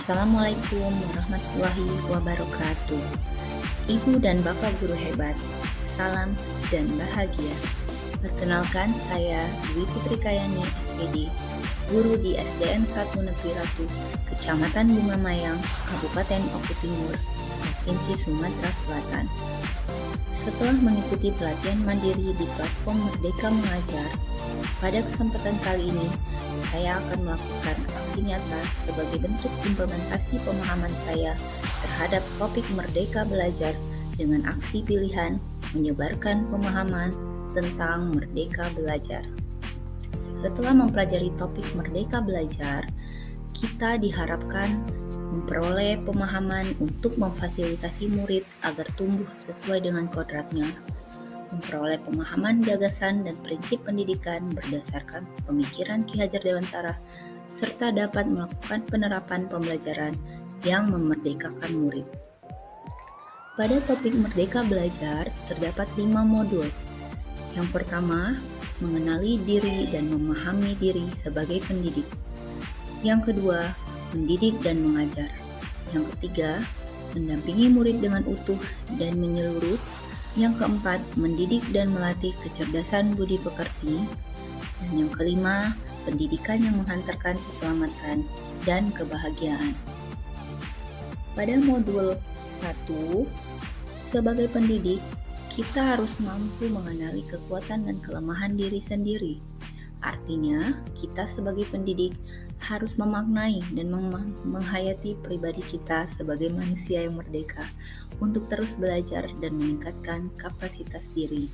Assalamualaikum warahmatullahi wabarakatuh. Ibu dan Bapak guru hebat, salam dan bahagia. Perkenalkan, saya Dwi Putri Kayani SPD, guru di SDN 1 Negeri Ratu, Kecamatan Bunga Mayang, Kabupaten Oku Timur, Provinsi Sumatera Selatan. Setelah mengikuti pelatihan mandiri di platform Merdeka Mengajar, pada kesempatan kali ini saya akan melakukan aksi nyata sebagai bentuk implementasi pemahaman saya terhadap topik Merdeka Belajar dengan aksi pilihan menyebarkan pemahaman tentang Merdeka Belajar. Setelah mempelajari topik Merdeka Belajar, kita diharapkan memperoleh pemahaman untuk memfasilitasi murid agar tumbuh sesuai dengan kodratnya, memperoleh pemahaman gagasan dan prinsip pendidikan berdasarkan pemikiran Ki Hajar Dewantara, serta dapat melakukan penerapan pembelajaran yang memerdekakan murid. Pada topik Merdeka Belajar terdapat 5 modul. Yang pertama, mengenali diri dan memahami diri sebagai pendidik. Yang kedua, mendidik dan mengajar. Yang ketiga, mendampingi murid dengan utuh dan menyeluruh. Yang keempat, mendidik dan melatih kecerdasan budi pekerti. Dan yang kelima, pendidikan yang menghantarkan keselamatan dan kebahagiaan. Pada modul 1, sebagai pendidik, kita harus mampu mengenali kekuatan dan kelemahan diri sendiri. Artinya, kita sebagai pendidik harus memaknai dan menghayati pribadi kita sebagai manusia yang merdeka untuk terus belajar dan meningkatkan kapasitas diri,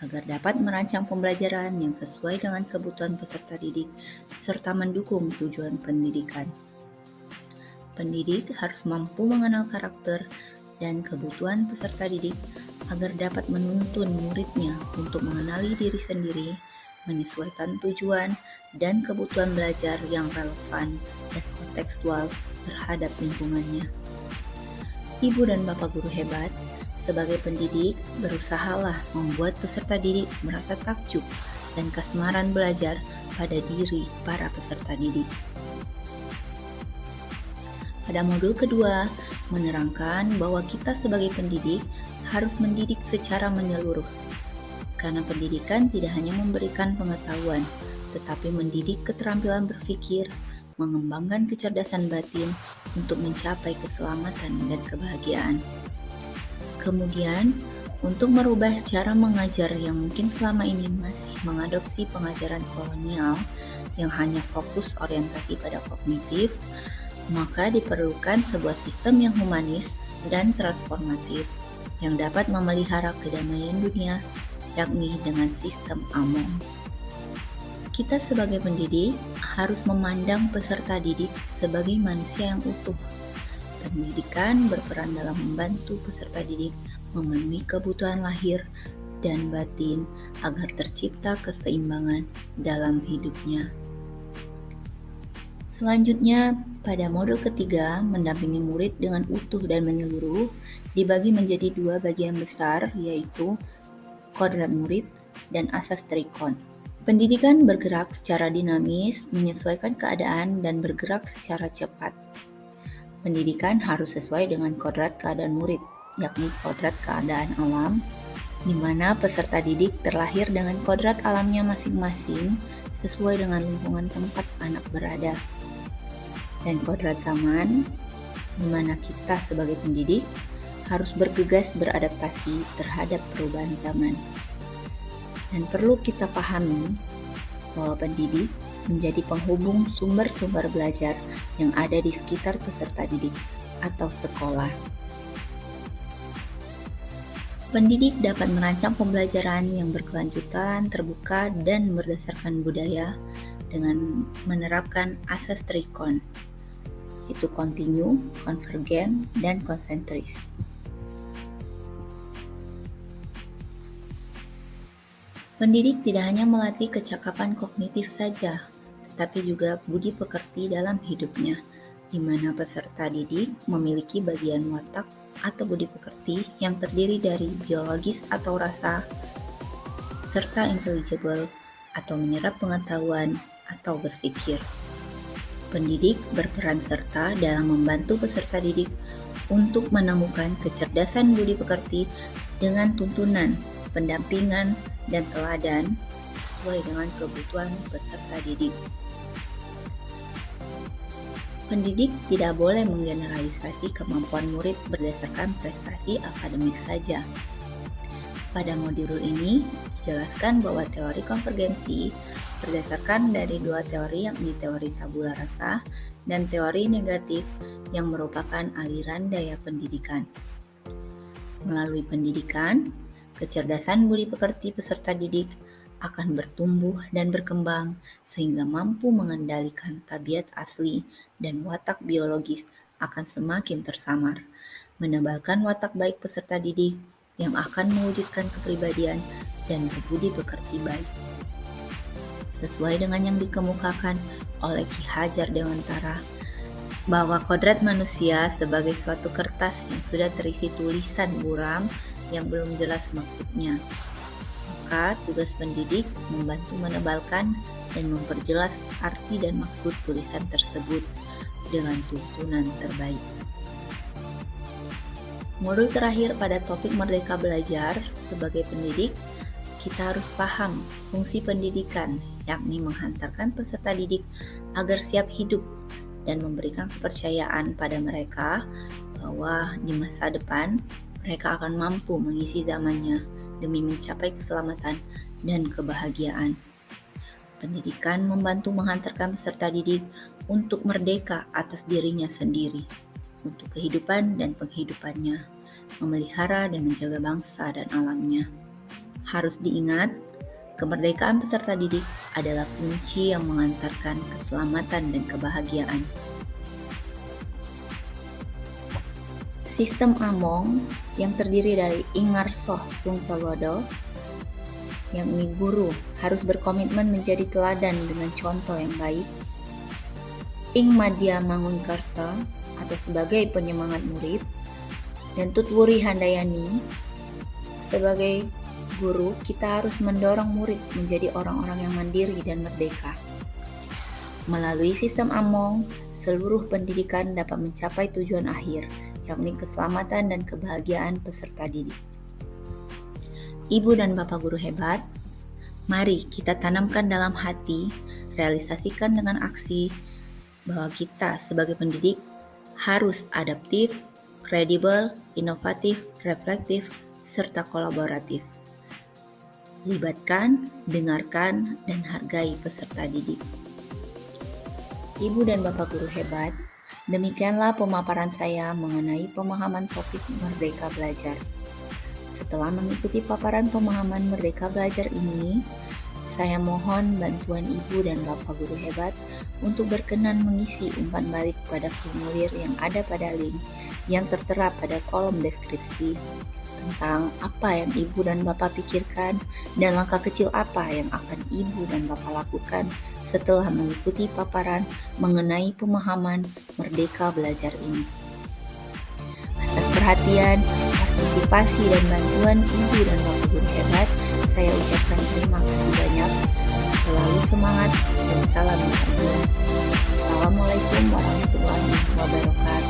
agar dapat merancang pembelajaran yang sesuai dengan kebutuhan peserta didik serta mendukung tujuan pendidikan. Pendidik harus mampu mengenal karakter dan kebutuhan peserta didik agar dapat menuntun muridnya untuk mengenali diri sendiri, menyesuaikan tujuan dan kebutuhan belajar yang relevan dan kontekstual terhadap lingkungannya. Ibu dan Bapak guru hebat, sebagai pendidik, berusahalah membuat peserta didik merasa takjub dan kasmaran belajar pada diri para peserta didik. Pada modul kedua, menerangkan bahwa kita sebagai pendidik harus mendidik secara menyeluruh. Karena pendidikan tidak hanya memberikan pengetahuan, tetapi mendidik keterampilan berpikir, mengembangkan kecerdasan batin untuk mencapai keselamatan dan kebahagiaan. Kemudian, untuk merubah cara mengajar yang mungkin selama ini masih mengadopsi pengajaran kolonial yang hanya fokus orientasi pada kognitif, maka diperlukan sebuah sistem yang humanis dan transformatif yang dapat memelihara kedamaian dunia, yakni dengan sistem AMOM. Kita sebagai pendidik harus memandang peserta didik sebagai manusia yang utuh. Pendidikan berperan dalam membantu peserta didik memenuhi kebutuhan lahir dan batin agar tercipta keseimbangan dalam hidupnya. Selanjutnya, pada modul ketiga, mendampingi murid dengan utuh dan menyeluruh, dibagi menjadi 2 bagian besar, yaitu kodrat murid dan asas trikon. Pendidikan bergerak secara dinamis, menyesuaikan keadaan dan bergerak secara cepat. Pendidikan harus sesuai dengan kodrat keadaan murid, yakni kodrat keadaan alam, di mana peserta didik terlahir dengan kodrat alamnya masing-masing sesuai dengan lingkungan tempat anak berada. Dan kodrat zaman, di mana kita sebagai pendidik harus bergegas beradaptasi terhadap perubahan zaman. Dan perlu kita pahami bahwa pendidik menjadi penghubung sumber-sumber belajar yang ada di sekitar peserta didik atau sekolah. Pendidik dapat merancang pembelajaran yang berkelanjutan, terbuka, dan berdasarkan budaya dengan menerapkan asas trikon, yaitu kontinu, konvergen, dan konsentris. Pendidik tidak hanya melatih kecakapan kognitif saja, tetapi juga budi pekerti dalam hidupnya, di mana peserta didik memiliki bagian watak atau budi pekerti yang terdiri dari biologis atau rasa, serta intelligible atau menyerap pengetahuan atau berpikir. Pendidik berperan serta dalam membantu peserta didik untuk menemukan kecerdasan budi pekerti dengan tuntunan, pendampingan, dan teladan sesuai dengan kebutuhan peserta didik. Pendidik tidak boleh menggeneralisasi kemampuan murid berdasarkan prestasi akademik saja. Pada modul ini dijelaskan bahwa teori konvergensi berdasarkan dari dua teori, yakni teori tabula rasa dan teori negatif yang merupakan aliran daya pendidikan. Melalui pendidikan, kecerdasan budi pekerti peserta didik akan bertumbuh dan berkembang sehingga mampu mengendalikan tabiat asli dan watak biologis akan semakin tersamar, menebalkan watak baik peserta didik yang akan mewujudkan kepribadian dan berbudi pekerti baik. Sesuai dengan yang dikemukakan oleh Ki Hajar Dewantara, bahwa kodrat manusia sebagai suatu kertas yang sudah terisi tulisan buram yang belum jelas maksudnya. Maka tugas pendidik membantu menebalkan dan memperjelas arti dan maksud tulisan tersebut dengan tuntunan terbaik. Modul terakhir pada topik Merdeka Belajar sebagai pendidik, kita harus paham fungsi pendidikan, yakni menghantarkan peserta didik agar siap hidup dan memberikan kepercayaan pada mereka bahwa di masa depan mereka akan mampu mengisi zamannya demi mencapai keselamatan dan kebahagiaan. Pendidikan membantu menghantarkan peserta didik untuk merdeka atas dirinya sendiri, untuk kehidupan dan penghidupannya, memelihara dan menjaga bangsa dan alamnya. Harus diingat, kemerdekaan peserta didik adalah kunci yang mengantarkan keselamatan dan kebahagiaan. Sistem Among yang terdiri dari Ingarsoh Sungtolodo, yakni guru harus berkomitmen menjadi teladan dengan contoh yang baik. Ing Madya Mangunkarsa atau sebagai penyemangat murid, dan Tutwuri Handayani sebagai guru, kita harus mendorong murid menjadi orang-orang yang mandiri dan merdeka. Melalui sistem Among, seluruh pendidikan dapat mencapai tujuan akhir, yakni keselamatan dan kebahagiaan peserta didik. Ibu dan Bapak guru hebat, mari kita tanamkan dalam hati, realisasikan dengan aksi bahwa kita sebagai pendidik harus adaptif, kredibel, inovatif, reflektif, serta kolaboratif. Libatkan, dengarkan, dan hargai peserta didik. Ibu dan Bapak guru hebat, demikianlah pemaparan saya mengenai pemahaman topik Merdeka Belajar. Setelah mengikuti paparan pemahaman Merdeka Belajar ini, saya mohon bantuan Ibu dan Bapak guru hebat untuk berkenan mengisi umpan balik pada formulir yang ada pada link yang tertera pada kolom deskripsi tentang apa yang Ibu dan Bapak pikirkan dan langkah kecil apa yang akan Ibu dan Bapak lakukan setelah mengikuti paparan mengenai pemahaman Merdeka Belajar ini. Atas perhatian, partisipasi, dan bantuan Ibu dan Bapak guru hebat, saya ucapkan terima kasih banyak. Selalu semangat dan salam bahagia. Assalamualaikum warahmatullahi wabarakatuh.